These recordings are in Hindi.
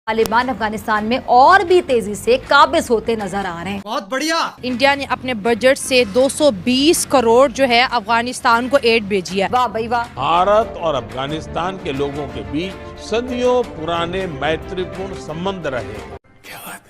तालिबान अफगानिस्तान में और भी तेजी से काबिज होते नजर आ रहे हैं। बहुत बढ़िया। इंडिया ने अपने बजट से 220 करोड़ जो है अफगानिस्तान को एड भेजी है। वाह भाई वाह। भारत और अफगानिस्तान के लोगों के बीच सदियों पुराने मैत्रीपूर्ण संबंध रहे।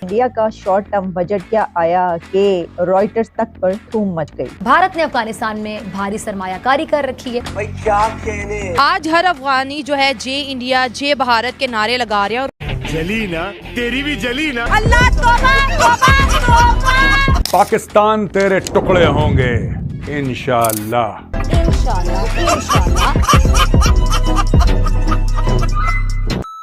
इंडिया का शॉर्ट टर्म बजट क्या आया कि रॉयटर्स तक पर धूम मच गई। भारत ने अफगानिस्तान में भारी सरमायाकारी कर रखी है। भाई क्या कहने। आज हर अफगानी जो है जय इंडिया जय भारत के नारे लगा रहे हैं। जली ना, तेरी भी जली ना। अल्लाह तौबा तौबा तौबा। पाकिस्तान तेरे टुकड़े होंगे इंशाअल्लाह। इंशाल्लाह इंशाल्लाह।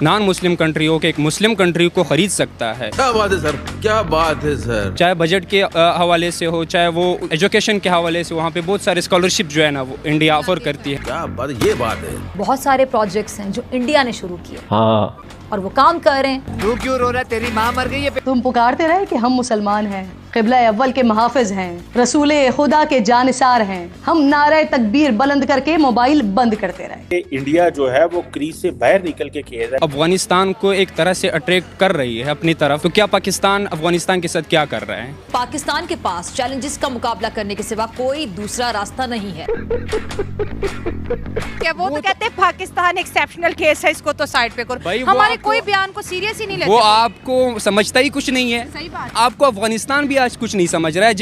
नॉन मुस्लिम कंट्री हो के एक मुस्लिम कंट्री को खरीद सकता है। क्या बात है सर, क्या बात है सर। चाहे बजट के हवाले से हो, चाहे वो एजुकेशन के हवाले से, वहाँ पे बहुत सारे स्कॉलरशिप जो है ना वो इंडिया ऑफर करती है। क्या बात है, ये बात है। बहुत सारे प्रोजेक्ट्स हैं जो इंडिया ने शुरू किए। हाँ, और वो काम कर रहे हैं। तू क्यों रो रहा है, तेरी माँ मर गई है। तुम पुकारते रहे कि हम मुसलमान हैं, क़िबला अव्वल के मुहाफ़िज़ हैं, रसूल खुदा के जानिसार हैं। हम नारे तकबीर बुलंद करके मोबाइल बंद करते रहे। इंडिया जो है वो क्रीज से बाहर निकल के खेल रहा है। अफगानिस्तान को एक तरह से अट्रैक्ट कर रही है अपनी तरफ। तो क्या पाकिस्तान अफगानिस्तान के साथ क्या कर रहा है? पाकिस्तान के पास चैलेंजेस का मुकाबला करने के सिवा कोई दूसरा रास्ता नहीं है। क्या वो तो कहते हैं पाकिस्तान एक्सेप्शनल केस है, इसको तो साइड पे करो। हमारे कोई बयान को सीरियस ही नहीं लेते। वो आपको समझता ही कुछ नहीं है। सही बात। आपको अफगानिस्तान भी आज कुछ नहीं समझ रहा है।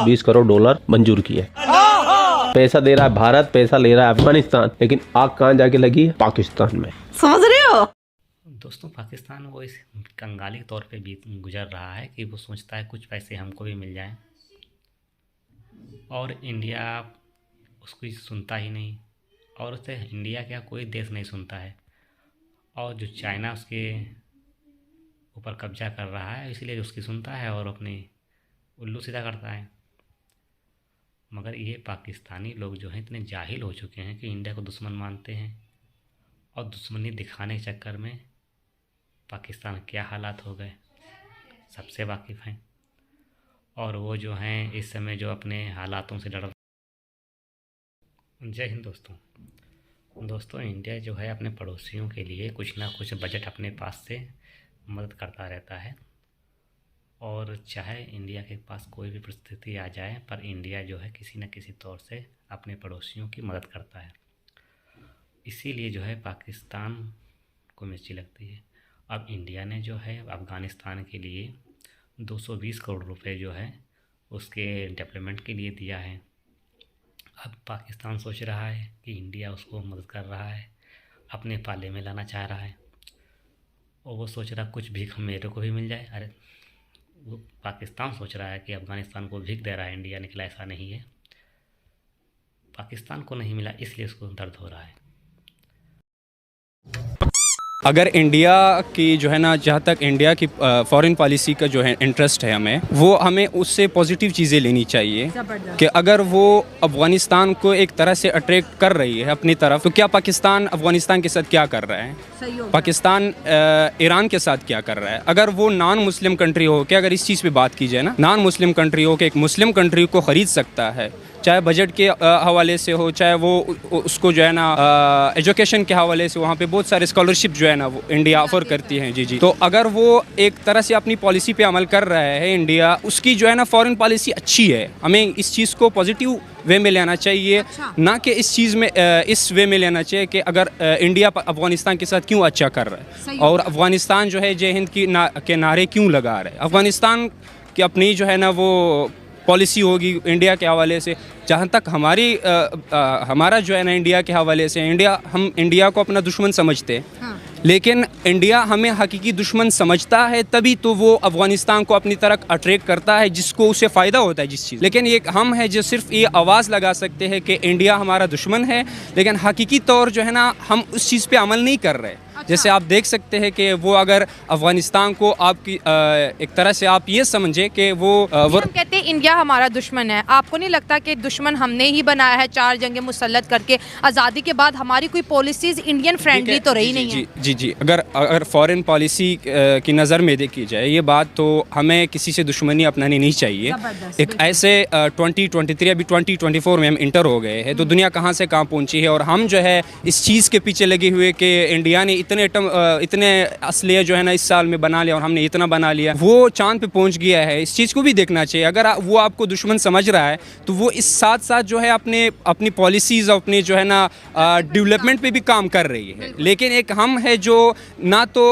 20 करोड़ डॉलर मंजूर किए। पैसा दे रहा है भारत, पैसा ले रहा है अफगानिस्तान, लेकिन आग कहाँ जाके लगी है? पाकिस्तान में। समझ रहे हो दोस्तों? पाकिस्तान वो इस कंगाली तौर पे भी गुजर रहा है कि वो सोचता है कुछ पैसे हमको भी मिल जाएं, और इंडिया उसको सुनता ही नहीं, और उसे इंडिया क्या कोई देश नहीं सुनता है। और जो चाइना उसके ऊपर कब्जा कर रहा है, इसलिए उसकी सुनता है और अपनी उल्लू सीधा करता है। मगर ये पाकिस्तानी लोग जो हैं इतने जाहिल हो चुके हैं कि इंडिया को दुश्मन मानते हैं, और दुश्मनी दिखाने के चक्कर में पाकिस्तान के क्या हालात हो गए सबसे वाकिफ़ हैं। और वो जो हैं इस समय जो अपने हालातों से लड़। जय हिंद दोस्तों, इंडिया जो है अपने पड़ोसियों के लिए कुछ ना कुछ बजट अपने पास से मदद करता रहता है, और चाहे इंडिया के पास कोई भी परिस्थिति आ जाए, पर इंडिया जो है किसी न किसी तौर से अपने पड़ोसियों की मदद करता है। इसीलिए जो है पाकिस्तान को मिर्ची लगती है। अब इंडिया ने जो है अफ़गानिस्तान के लिए 220 करोड़ रुपए जो है उसके डेवलपमेंट के लिए दिया है। अब पाकिस्तान सोच रहा है कि इंडिया उसको मदद कर रहा है, अपने पाले में लाना चाह रहा है, और वो सोच रहा कुछ भीख मेरे को भी मिल जाए। अरे वो पाकिस्तान सोच रहा है कि अफ़गानिस्तान को भीख दे रहा है इंडिया, निकला ऐसा नहीं है। पाकिस्तान को नहीं मिला इसलिए उसको दर्द हो रहा है। अगर इंडिया की जो है ना, जहाँ तक इंडिया की फॉरेन पॉलिसी का जो है इंटरेस्ट है, हमें उससे पॉजिटिव चीज़ें लेनी चाहिए कि अगर वो अफ़गानिस्तान को एक तरह से अट्रैक्ट कर रही है अपनी तरफ, तो क्या पाकिस्तान अफ़गानिस्तान के साथ क्या कर रहा है? पाकिस्तान ईरान के साथ क्या कर रहा है? अगर वो नॉन मुस्लिम कंट्री हो के, अगर इस चीज़ पे बात की जाए ना, नॉन मुस्लिम कंट्री हो के एक मुस्लिम कंट्री को ख़रीद सकता है, चाहे बजट के हवाले से हो, चाहे वो उसको जो है ना एजुकेशन के हवाले से, वहाँ पे बहुत सारे स्कॉलरशिप जो है ना वो इंडिया ऑफर करती है। जी। तो अगर वो एक तरह से अपनी पॉलिसी पे अमल कर रहा है इंडिया, उसकी जो है ना फॉरेन पॉलिसी अच्छी है। हमें इस चीज़ को पॉजिटिव वे में लेना चाहिए। ना कि इस चीज़ में इस वे में लेना चाहिए कि अगर इंडिया अफ़गानिस्तान के साथ क्यों अच्छा कर रहा है, और अफ़गानिस्तान जो है जय हिंद के नारे क्यों लगा रहा है। अफ़गानिस्तान की अपनी जो है ना वो पॉलिसी होगी इंडिया के हवाले से। जहाँ तक हमारा जो है ना इंडिया के हवाले से, हम इंडिया को अपना दुश्मन समझते हैं, लेकिन इंडिया हमें हकीकी दुश्मन समझता है तभी तो वो अफ़गानिस्तान को अपनी तरफ अट्रैक्ट करता है, जिसको उससे फ़ायदा होता है जिस चीज़। लेकिन ये हम है जो सिर्फ ये आवाज़ लगा सकते हैं कि इंडिया हमारा दुश्मन है, लेकिन हकीकी तौर जो है ना हम उस चीज़ पे अमल नहीं कर रहे। जैसे आप देख सकते हैं कि वो अगर अफ़गानिस्तान को आपकी एक तरह से आप ये समझे कि वो कहते हैं इंडिया हमारा दुश्मन है। आपको नहीं लगता कि दुश्मन हमने ही बनाया है 4 जंगें मुसल्लत करके? आज़ादी के बाद हमारी कोई पॉलिसीज़ इंडियन फ्रेंडली तो रही नहीं है। जी। अगर फॉरेन पॉलिसी की नज़र में देखी जाए ये बात, तो हमें किसी से दुश्मनी अपनानी नहीं चाहिए। एक ऐसे 2023 अभी 2024 में हम इंटर हो गए हैं, तो दुनिया कहाँ से कहाँ पहुँची है, और हम जो है इस चीज़ के पीछे लगे हुए कि इंडिया ने इतने असलियत जो है ना इस साल में बना लिया और हमने इतना बना लिया, वो चांद पे पहुंच गया है। इस चीज़ को भी देखना चाहिए। अगर वो आपको दुश्मन समझ रहा है तो वो इस साथ साथ जो है अपनी पॉलिसीज़ अपनी जो है ना डेवलपमेंट पे भी काम कर रही है। लेकिन एक हम है जो ना तो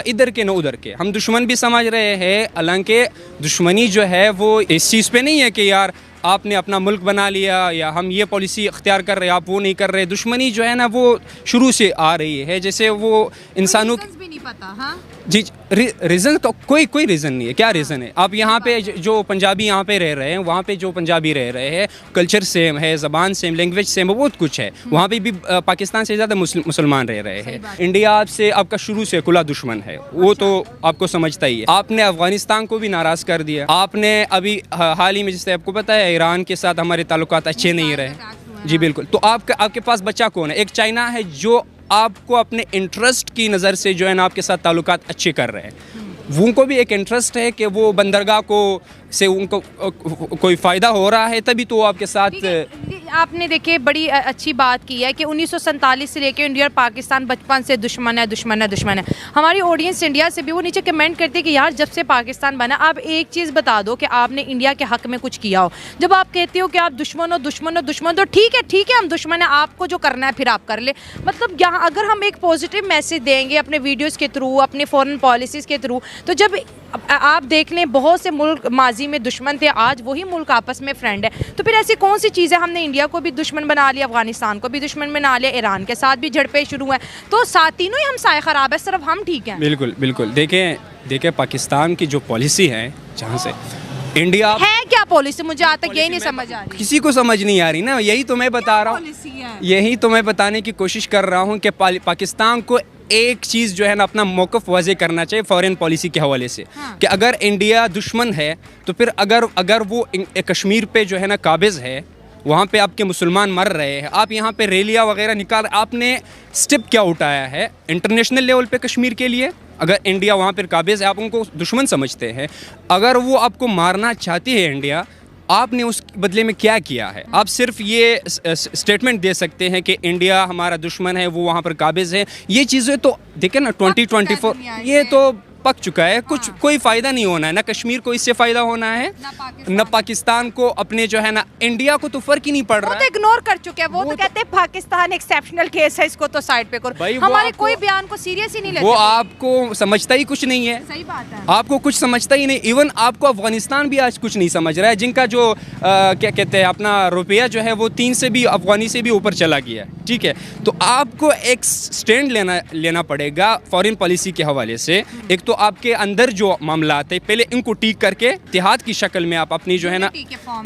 इधर के ना उधर के, हम दुश्मन भी समझ रहे हैं। हालांकि दुश्मनी जो है वो इस चीज़ पे नहीं है कि यार आपने अपना मुल्क बना लिया या हम ये पॉलिसी अख्तियार कर रहे हैं, आप वो नहीं कर रहे। दुश्मनी जो है ना वो शुरू से आ रही है। जैसे वो इंसानों भी नहीं पता। हाँ जी, रीज़न का कोई रीज़न नहीं है। क्या रीज़न है? आप यहाँ पे जो पंजाबी यहाँ पे रह रहे हैं, वहाँ पे जो पंजाबी रह रहे हैं, कल्चर सेम है, ज़बान सेम, लैंग्वेज सेम है, बहुत कुछ है। वहाँ पे भी पाकिस्तान से ज़्यादा मुसलमान रह रहे हैं। इंडिया आपसे आपका शुरू से खुला दुश्मन है, वो तो आपको समझता ही है। आपने अफगानिस्तान को भी नाराज़ कर दिया। आपने अभी हाल ही में, जिससे आपको पता है, ईरान के साथ हमारे ताल्लुकात अच्छे नहीं रहे। जी बिल्कुल। तो आपके पास बचा कौन है? एक चाइना है जो आपको अपने इंटरेस्ट की नज़र से जो है ना आपके साथ ताल्लुकात अच्छे कर रहे हैं। उनको भी एक इंटरेस्ट है कि वो बंदरगाह को से उनको कोई फ़ायदा हो रहा है, तभी तो आपके साथ। आपने देखिए बड़ी अच्छी बात की है कि 1947 से लेकर इंडिया और पाकिस्तान बचपन से दुश्मन है। हमारी ऑडियंस इंडिया से भी वो नीचे कमेंट करती है कि यार जब से पाकिस्तान बना, आप एक चीज़ बता दो कि आपने इंडिया के हक़ में कुछ किया हो। जब आप कहते हो कि आप दुश्मन हो तो ठीक है हम दुश्मन है, आपको जो करना है फिर आप कर ले। मतलब यहाँ अगर हम एक पॉजिटिव मैसेज देंगे अपने वीडियोज़ के थ्रू, अपने फॉरेन पॉलिसीज़ के थ्रू, तो जब आप देख लें बहुत से मुल्क माजी में दुश्मन थे, आज वही मुल्क आपस में फ्रेंड है। तो फिर ऐसी कौन सी चीज़ है? हमने इंडिया को भी दुश्मन बना लिया, अफगानिस्तान को भी दुश्मन बना लिया, ईरान के साथ भी झड़पें शुरू हैं, तो साथ तीनों ही हमसाये ख़राब है, सिर्फ हम ठीक हैं। बिल्कुल। देखें पाकिस्तान की जो पॉलिसी है, जहाँ से इंडिया है क्या पॉलिसी, मुझे आज तक यही नहीं समझ आ रही। किसी को समझ नहीं आ रही ना, यही तो मैं बता रहा हूँ, यही तो मैं बताने की कोशिश कर रहा हूँ कि पाकिस्तान को एक चीज़ जो है ना अपना मौक़िफ़ वाज़े करना चाहिए फॉरेन पॉलिसी के हवाले से। कि अगर इंडिया दुश्मन है तो फिर अगर वो कश्मीर पे जो है ना काबिज़ है, वहाँ पे आपके मुसलमान मर रहे हैं, आप यहाँ पे रैलियाँ वगैरह निकाल, आपने स्टेप क्या उठाया है इंटरनेशनल लेवल पे कश्मीर के लिए? अगर इंडिया वहाँ पर काबिज़ है, आप उनको दुश्मन समझते हैं। अगर वो आपको मारना चाहती है इंडिया, आपने उस बदले में क्या किया है? आप सिर्फ ये स्टेटमेंट दे सकते हैं कि इंडिया हमारा दुश्मन है, वो वहाँ पर काबिज़ है। ये चीज़ें तो देखें ना 2024 ये तो पक चुका है। कुछ कोई फ़ायदा नहीं होना है, ना कश्मीर को इससे फ़ायदा होना है, ना पाकिस्तान को। अपने जो है ना इंडिया को तो फ़र्क ही नहीं पड़ रहा है। वो तो इग्नोर कर चुके हैं। वो तो कहते हैं पाकिस्तान एक्सेप्शनल केस है, इसको तो साइड पे करो। हमारे कोई बयान को सीरियस ही नहीं लेते। वो आपको समझता ही कुछ नहीं है। सही बात है, आपको कुछ समझता ही नहीं। इवन आपको अफगानिस्तान भी आज कुछ नहीं समझ रहा है, जिनका जो क्या कहते हैं अपना रुपया जो है वो 3 से भी अफगानी से भी ऊपर चला गया है। ठीक है, तो आपको एक स्टैंड लेना पड़ेगा फॉरेन पॉलिसी के हवाले से। एक तो आपके अंदर जो मामला आते हैं, पहले इनको ठीक करके इत्तेहाद की शक्ल में आप अपनी जो है ना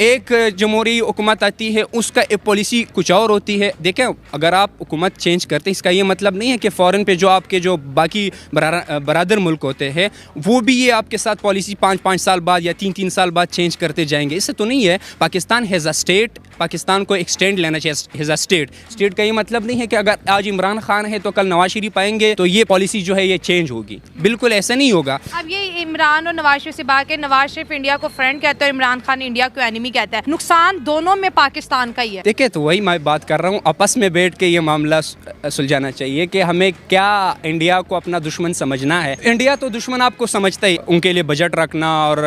एक जमहूरी हुकूमत आती है, उसका एक पॉलिसी कुछ और होती है। देखें, अगर आप हुकूमत चेंज करते हैं, इसका ये मतलब नहीं है कि फ़ौरन पे जो आपके जो बाकी बरादर मुल्क होते हैं वो भी ये आपके साथ पॉलिसी 5-5 साल बाद या 3-3 साल बाद चेंज करते जाएंगे। इससे तो नहीं है। Pakistan has a state, Pakistan को एक स्टैंड लेना चाहिए। हैज़ अ स्टेट का ये मतलब नहीं है कि अगर आज इमरान खान है तो कल नवाज शरीफ आएंगे तो ये पॉलिसी जो है ये चेंज होगी। बिल्कुल ऐसा नहीं होगा। अब ये इमरान और नवाज शरीफ से बात है, नवाज शरीफ इंडिया को फ्रेंड कहता है, इमरान खान इंडिया को एनिमी कहता है। नुकसान दोनों में पाकिस्तान का ही है। देखिए, तो वही मैं बात कर रहा हूँ, आपस में बैठ के ये मामला सुलझाना चाहिए कि हमें क्या इंडिया को अपना दुश्मन समझना है। इंडिया तो दुश्मन आपको समझता ही, उनके लिए बजट रखना और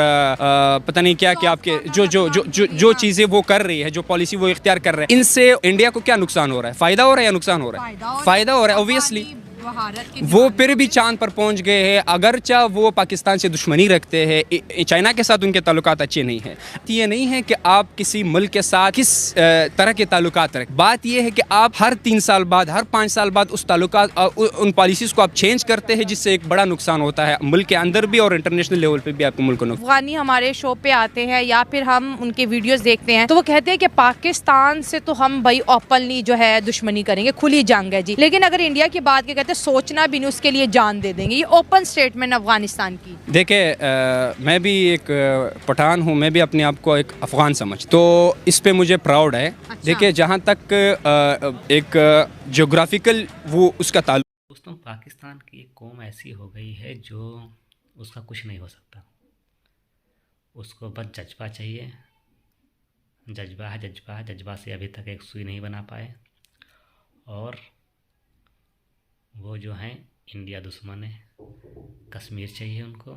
पता नहीं क्या क्या आपके जो चीज़ें वो कर रही है, जो पॉलिसी वो इख्तियार कर रहे हैं, इनसे इंडिया को क्या नुकसान हो रहा है? फ़ायदा हो रहा है या नुकसान हो रहा है? फ़ायदा हो रहा है ऑब्वियसली। वो फिर भी चांद पर पहुंच गए हैं। अगर चाह वो पाकिस्तान से दुश्मनी रखते हैं, चाइना के साथ उनके ताल्लुकात अच्छे नहीं हैं। ये नहीं है कि आप किसी मुल्क के साथ किस तरह के ताल्लुकात रखें। बात ये है कि आप हर 3 साल बाद, हर 5 साल बाद उस ताल्लुकात उन पॉलिसीज़ को आप चेंज करते हैं, जिससे एक बड़ा नुकसान होता है मुल्क के अंदर भी और इंटरनेशनल लेवल पर भी आपको मुल्क को। अफगानी हमारे शो पे आते हैं या फिर हम उनके वीडियोज़ देखते हैं तो वो कहते हैं कि पाकिस्तान से तो हम भाई ओपनली जो है दुश्मनी करेंगे, खुली जंग है जी। लेकिन अगर इंडिया की बात के कहते हैं सोचना भी नहीं, उसके लिए जान दे देंगे। ये ओपन स्टेटमेंट अफगानिस्तान की। देखिए, मैं भी एक पठान हूँ, मैं भी अपने आप को एक अफगान समझ, तो इस पे मुझे प्राउड है। अच्छा। देखिए, जहाँ तक एक ज्योग्राफिकल वो उसका ताल्लुक। दोस्तों, पाकिस्तान की एक कौम ऐसी हो गई है जो उसका कुछ नहीं हो सकता। उसको बस जज्बा चाहिए। जज्बा से अभी तक एक सुई नहीं बना पाए, और वो जो हैं इंडिया दुश्मन है, कश्मीर चाहिए उनको,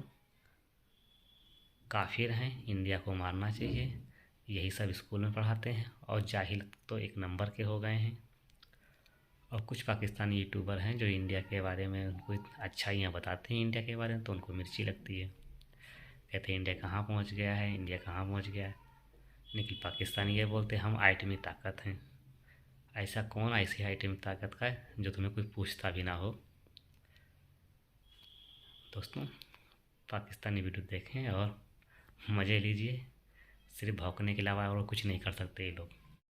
काफिर हैं, इंडिया को मारना चाहिए, यही सब स्कूल में पढ़ाते हैं। और जाहिल तो एक नंबर के हो गए हैं। और कुछ पाकिस्तानी यूट्यूबर हैं जो इंडिया के बारे में उनको अच्छाइयाँ बताते हैं इंडिया के बारे में, तो उनको मिर्ची लगती है, कहते हैं इंडिया कहाँ पहुँच गया है, इंडिया कहाँ पहुँच गया है। लेकिन पाकिस्तानी ये बोलते हैं हम आइटमी ताकत हैं। ऐसा कौन ऐसी आइटमी ताकत का है जो तुम्हें कोई पूछता भी ना हो। दोस्तों, पाकिस्तानी वीडियो देखें और मज़े लीजिए। सिर्फ भौंकने के अलावा और कुछ नहीं कर सकते ये लोग।